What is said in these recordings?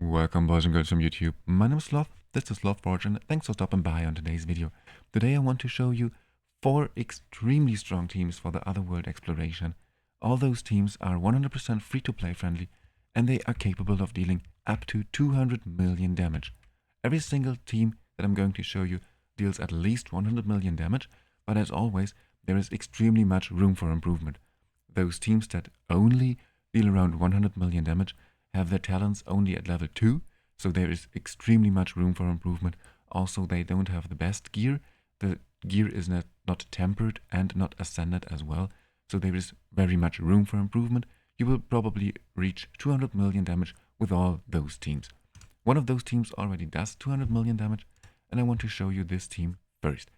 Welcome boys and girls from YouTube. My name is Sloth, this is SlothForge, and thanks for stopping by on today's video. Today I want to show you 4 extremely strong teams for the Otherworld exploration. All those teams are 100% free-to-play friendly, and they are capable of dealing up to 200 million damage. Every single team that I'm going to show you deals at least 100 million damage, but as always, there is extremely much room for improvement. Those teams that only deal around 100 million damage have their talents only at level 2, so there is extremely much room for improvement. Also, they don't have the best gear. The gear is not tempered and not ascended as well, so there is very much room for improvement. You will probably reach 200 million damage with all those teams. One of those teams already does 200 million damage, and I want to show you this team first.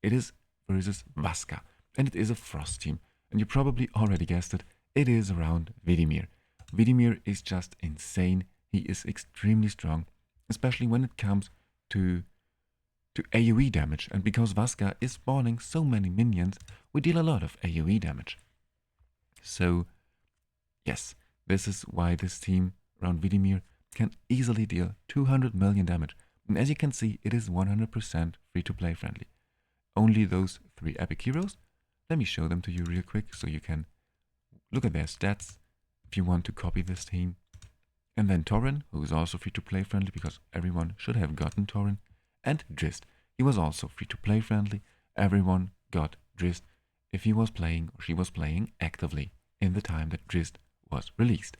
It is versus Vasska, and it is a frost team, and you probably already guessed it, it is around Vinyara. Vinyara is just insane. He is extremely strong, especially when it comes to AoE damage, and because Vasska is spawning so many minions, we deal a lot of AoE damage. So, yes, this is why this team around Vinyara can easily deal 200 million damage. And as you can see, it is 100% free-to-play friendly. Only those 3 epic heroes. Let me show them to you real quick so you can look at their stats if you want to copy this team. And then Tauren, who is also free-to-play friendly because everyone should have gotten Tauren. And Drizzt, he was also free-to-play friendly. Everyone got Drizzt if he was playing or she was playing actively in the time that Drizzt was released.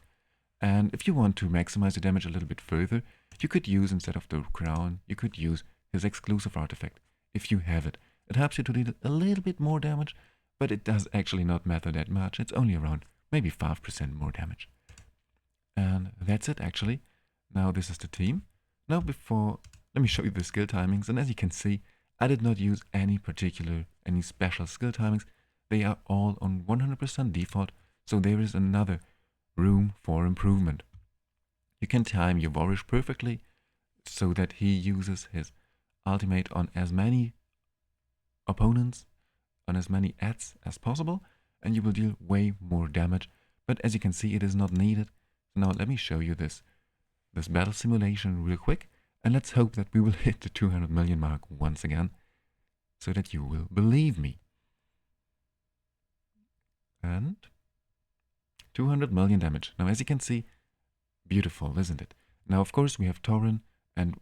And if you want to maximize the damage a little bit further, you could use, instead of the crown, you could use his exclusive artifact if you have it. It helps you to deal a little bit more damage, but it does actually not matter that much. It's only around maybe 5% more damage. And that's it actually. Now this is the team. Now let me show you the skill timings, and as you can see, I did not use any special skill timings. They are all on 100% default, so there is another room for improvement. You can time your Varish perfectly so that he uses his ultimate on as many opponents, on as many adds as possible, and you will deal way more damage. But as you can see, it is not needed. So now let me show you this battle simulation real quick, and let's hope that we will hit the 200 million mark once again, so that you will believe me. And 200 million damage. Now as you can see, beautiful, isn't it? Now of course we have Tauren and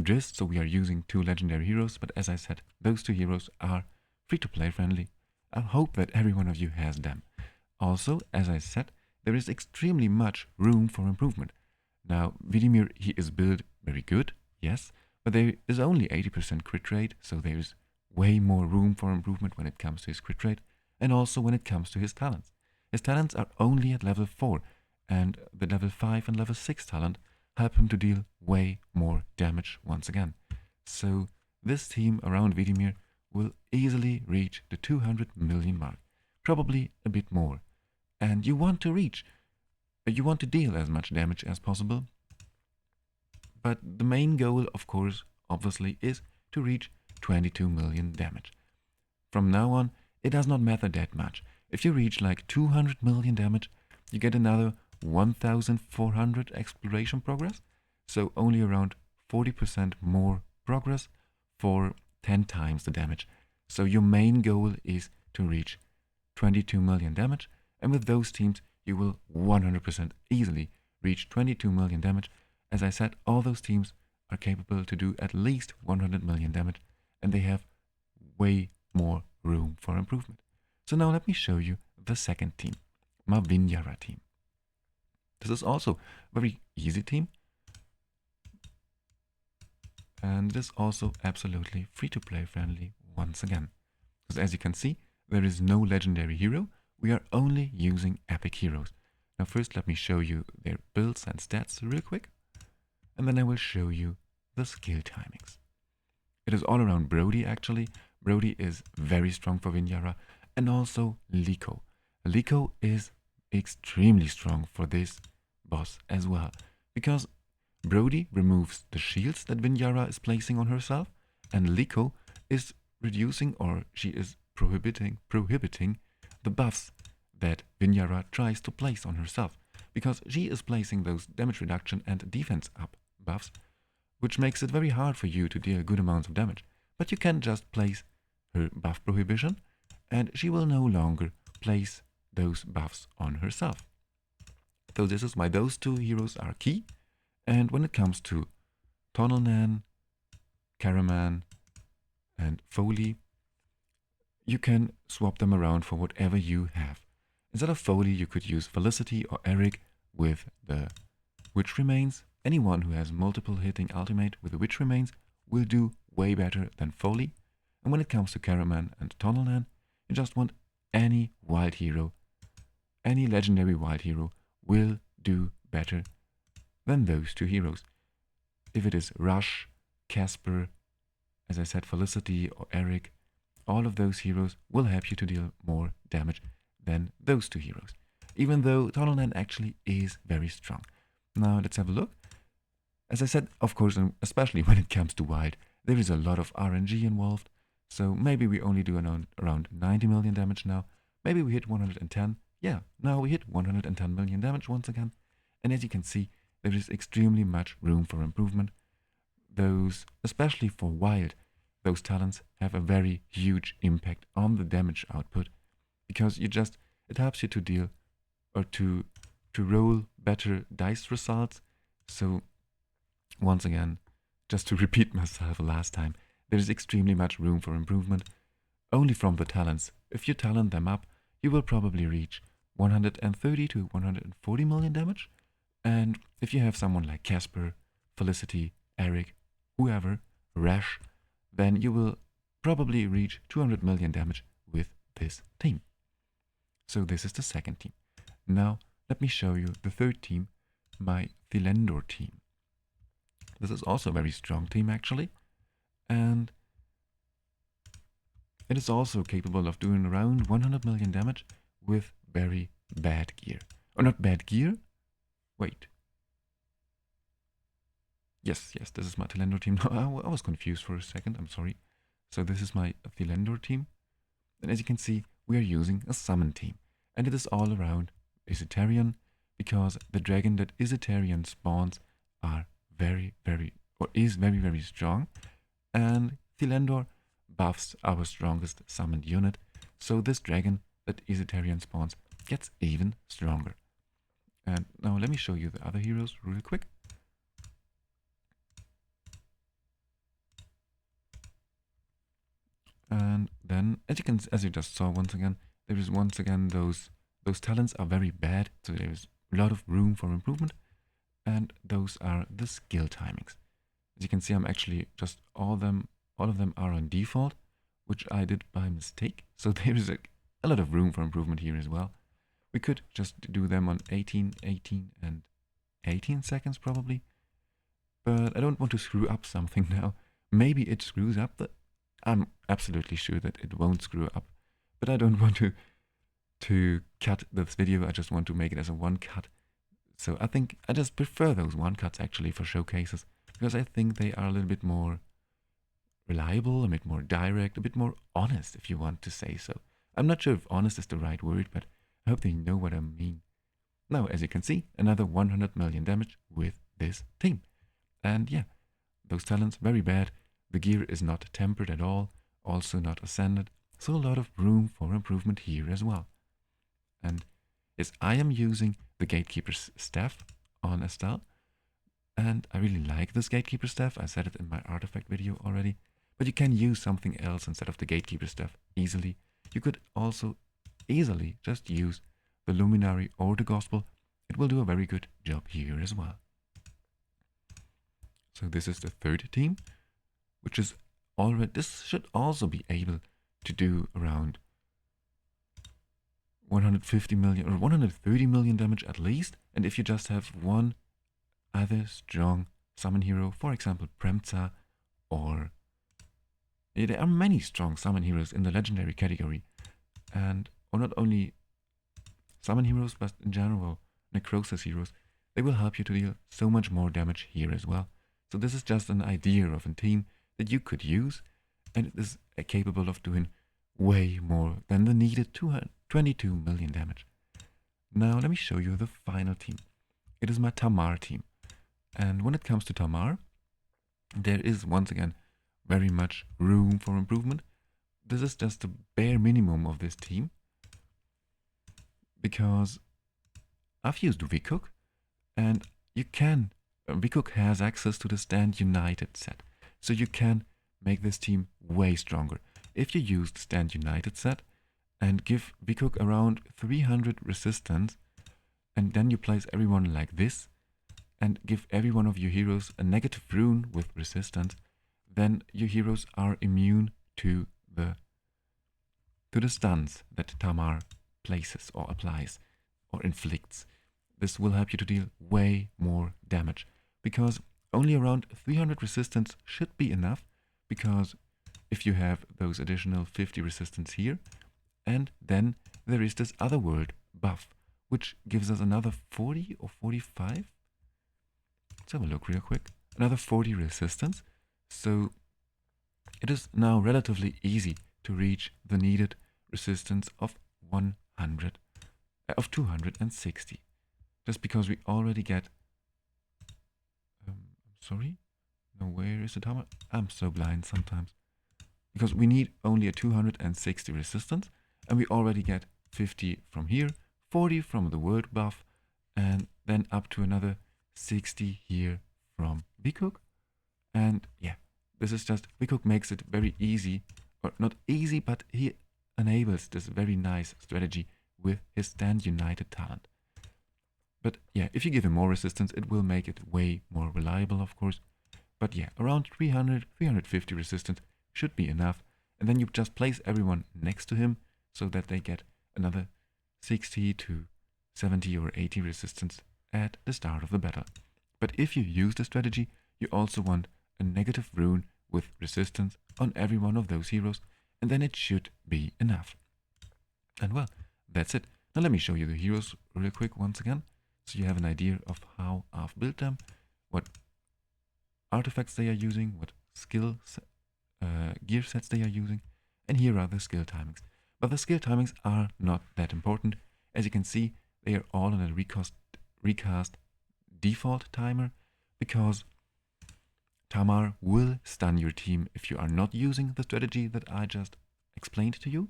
Drizzt, so we are using 2 legendary heroes, but as I said, those 2 heroes are free-to-play friendly. I hope that every one of you has them. Also, as I said, there is extremely much room for improvement. Now, Vinyara, he is built very good, yes, but there is only 80% crit rate, so there is way more room for improvement when it comes to his crit rate, and also when it comes to his talents. His talents are only at level 4, and the level 5 and level 6 talent help him to deal way more damage once again. So, this team around Vinyara will easily reach the 200 million mark, probably a bit more. And you want to deal as much damage as possible. But the main goal, of course, obviously, is to reach 22 million damage. From now on, it does not matter that much. If you reach like 200 million damage, you get another 1400 exploration progress, so only around 40% more progress for 10 times the damage. So your main goal is to reach 22 million damage, and with those teams you will 100% easily reach 22 million damage. As I said, all those teams are capable to do at least 100 million damage, and they have way more room for improvement. So now let me show you the second team, my Vinyara team. This is also a very easy team, and it is also absolutely free-to-play friendly once again. Because as you can see, there is no legendary hero, we are only using epic heroes. Now first let me show you their builds and stats real quick, and then I will show you the skill timings. It is all around Brody actually. Brody is very strong for Vinyara, and also Liko. Liko is extremely strong for this boss as well, because Brody removes the shields that Vinyara is placing on herself, and Liko is reducing, or she is prohibiting the buffs that Vinyara tries to place on herself. because she is placing those damage reduction and defense up buffs, which makes it very hard for you to deal good amounts of damage. But you can just place her buff prohibition, and she will no longer place those buffs on herself. So this is why those two heroes are key. And when it comes to Tonalnan, Caraman, and Foley, you can swap them around for whatever you have. Instead of Foley, you could use Felicity or Eric with the Witch Remains. Anyone who has multiple hitting ultimate with the Witch Remains will do way better than Foley. And when it comes to Caraman and Tonalnan, you just want any wild hero, any legendary wild hero will do better than those two heroes. If it is Rush, Casper, as I said, Felicity or Eric, all of those heroes will help you to deal more damage than those two heroes, even though Tonalnan actually is very strong. Now let's have a look. As I said, of course, and especially when it comes to wild, there is a lot of RNG involved, so maybe we only do around 90 million damage now. Maybe we hit 110. Yeah, now we hit 110 million damage once again. And as you can see, there is extremely much room for improvement. Those, especially for wild, those talents have a very huge impact on the damage output, because it helps you to deal or to roll better dice results. So once again, just to repeat myself last time, there is extremely much room for improvement only from the talents. If you talent them up, you will probably reach 130 to 140 million damage. And if you have someone like Casper, Felicity, Eric, whoever, Rash, then you will probably reach 200 million damage with this team. So this is the second team. Now let me show you the third team, my Thelendor team. This is also a very strong team actually, and it is also capable of doing around 100 million damage with very bad gear. Or not bad gear, wait. Yes, this is my Thelendor team. No, I was confused for a second, I'm sorry. So this is my Thelendor team. And as you can see, we are using a summon team. And it is all around Esoterian, because the dragon that Esoterian spawns are very strong. And Thelendor buffs our strongest summoned unit. So this dragon that Esoterian spawns gets even stronger. And now let me show you the other heroes real quick. And then, as you just saw once again, there is once again those talents are very bad, so there is a lot of room for improvement, and those are the skill timings. As you can see, I'm actually just all of them are on default, which I did by mistake. So there is a lot of room for improvement here as well. We could just do them on 18, 18, and 18 seconds probably, but I don't want to screw up something now. Maybe it screws up. I'm absolutely sure that it won't screw up, but I don't want to cut this video. I just want to make it as a one cut. So I think I just prefer those one cuts actually for showcases, because I think they are a little bit more reliable, a bit more direct, a bit more honest, if you want to say so. I'm not sure if honest is the right word, but I hope they know what I mean. Now, as you can see, another 100 million damage with this team. And yeah, those talents, very bad. The gear is not tempered at all, also not ascended, so a lot of room for improvement here as well. And yes, I am using the Gatekeeper's staff on Estelle, and I really like this Gatekeeper staff. I said it in my artifact video already, but you can use something else instead of the Gatekeeper staff easily. You could also easily just use the Luminary or the Gospel. It will do a very good job here as well. So this is the third team, which is already, this should also be able to do around 150 million or 130 million damage at least. And if you just have one other strong summon hero, for example Premza, or there are many strong summon heroes in the legendary category, and or not only summon heroes but in general necrosis heroes, they will help you to deal so much more damage here as well. So this is just an idea of a team that you could use, and it is capable of doing way more than the needed 22 million damage. Now let me show you the final team. It is my Tamar team. And when it comes to Tamar, there is once again very much room for improvement. This is just the bare minimum of this team, because I've used Vcook, and you can, Vcook has access to the Stand United set, so you can make this team way stronger. If you use the Stand United set and give Vcook around 300 resistance, and then you place everyone like this, and give every one of your heroes a negative rune with resistance, then your heroes are immune to the stuns that Tamar places or applies or inflicts. This will help you to deal way more damage, because only around 300 resistance should be enough, because if you have those additional 50 resistance here, and then there is this other world buff, which gives us another 40 or 45. Let's have a look real quick. Another 40 resistance. So it is now relatively easy to reach the needed resistance of 260. Just because we already get... sorry? No, where is the Tamar? I'm so blind sometimes. Because we need only a 260 resistance, and we already get 50 from here, 40 from the world buff, and then up to another 60 here from Vcook. And yeah, this is just, Vcook makes it very easy, or not easy, but he enables this very nice strategy with his Stand United talent. But yeah, if you give him more resistance, it will make it way more reliable, of course. But yeah, around 350 resistance should be enough. And then you just place everyone next to him so that they get another 60 to 70 or 80 resistance at the start of the battle. But if you use the strategy, you also want a negative rune with resistance on every one of those heroes, and then it should be enough. And well, that's it. Now let me show you the heroes real quick once again, so you have an idea of how I've built them, what artifacts they are using, what gear sets they are using, and here are the skill timings. But the skill timings are not that important. As you can see, they are all in a recast default timer, because Tamar will stun your team if you are not using the strategy that I just explained to you,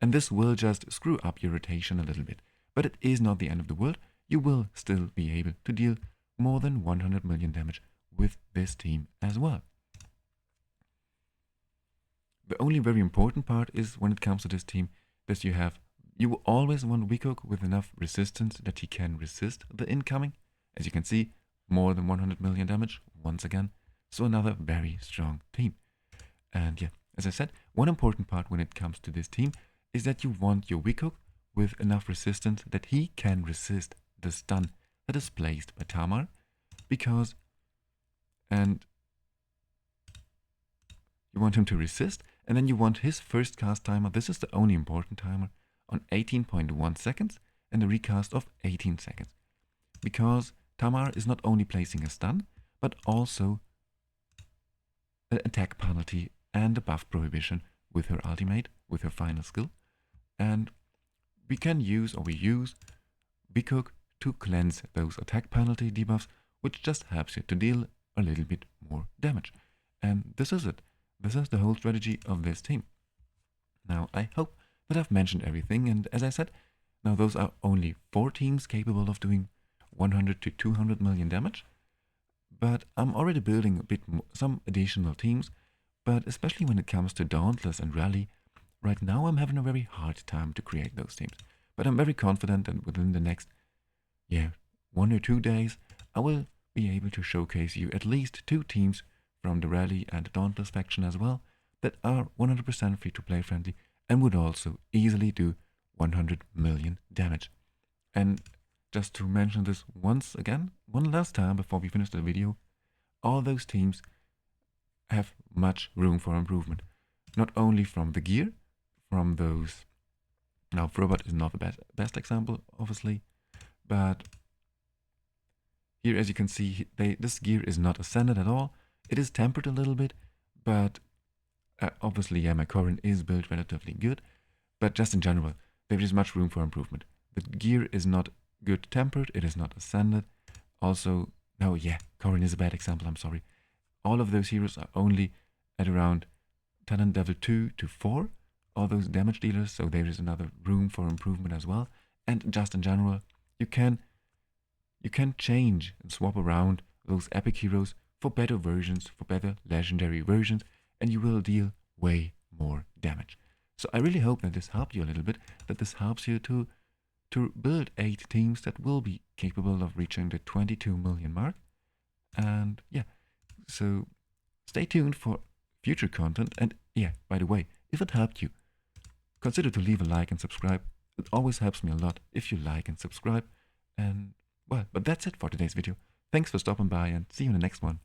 and this will just screw up your rotation a little bit. But it is not the end of the world. You will still be able to deal more than 100 million damage with this team as well. The only very important part is, when it comes to this team, that you will always want Vcook with enough resistance that he can resist the incoming. As you can see, more than 100 million damage once again. So another very strong team. And yeah, as I said, one important part when it comes to this team is that you want your Vcook with enough resistance that he can resist the stun that is placed by Tamar, and you want him to resist, and then you want his first cast timer, this is the only important timer, on 18.1 seconds and a recast of 18 seconds. Because Tamar is not only placing a stun, but also an attack penalty and a buff prohibition with her ultimate, with her final skill. And we use Vcook to cleanse those attack penalty debuffs, which just helps you to deal a little bit more damage. And this is it. This is the whole strategy of this team. Now, I hope that I've mentioned everything, and as I said, now those are only 4 teams capable of doing 100 to 200 million damage, but I'm already building a bit more, some additional teams, but especially when it comes to Dauntless and Rally, right now I'm having a very hard time to create those teams. But I'm very confident that within the next 1 or 2 days, I will be able to showcase you at least 2 teams from the Rally and the Dauntless faction as well, that are 100% free-to-play friendly and would also easily do 100 million damage. And just to mention this once again, one last time before we finish the video, all those teams have much room for improvement. Not only from the gear, from those... Now, Frobot is not the best example, obviously, but here, as you can see, this gear is not ascended at all. It is tempered a little bit, but obviously, my current is built relatively good. But just in general, there is much room for improvement. The gear is not good tempered, it is not ascended. Also, no, yeah, Corin is a bad example, I'm sorry. All of those heroes are only at around talent level 2 to 4, all those damage dealers, so there is another room for improvement as well. And just in general, you can change and swap around those epic heroes for better versions, for better legendary versions, and you will deal way more damage. So I really hope that this helped you a little bit, that this helps you to build 8 teams that will be capable of reaching the 22 million mark. And yeah, so stay tuned for future content. And yeah, by the way, if it helped you, consider to leave a like and subscribe. It always helps me a lot if you like and subscribe. And well, but that's it for today's video. Thanks for stopping by and see you in the next one.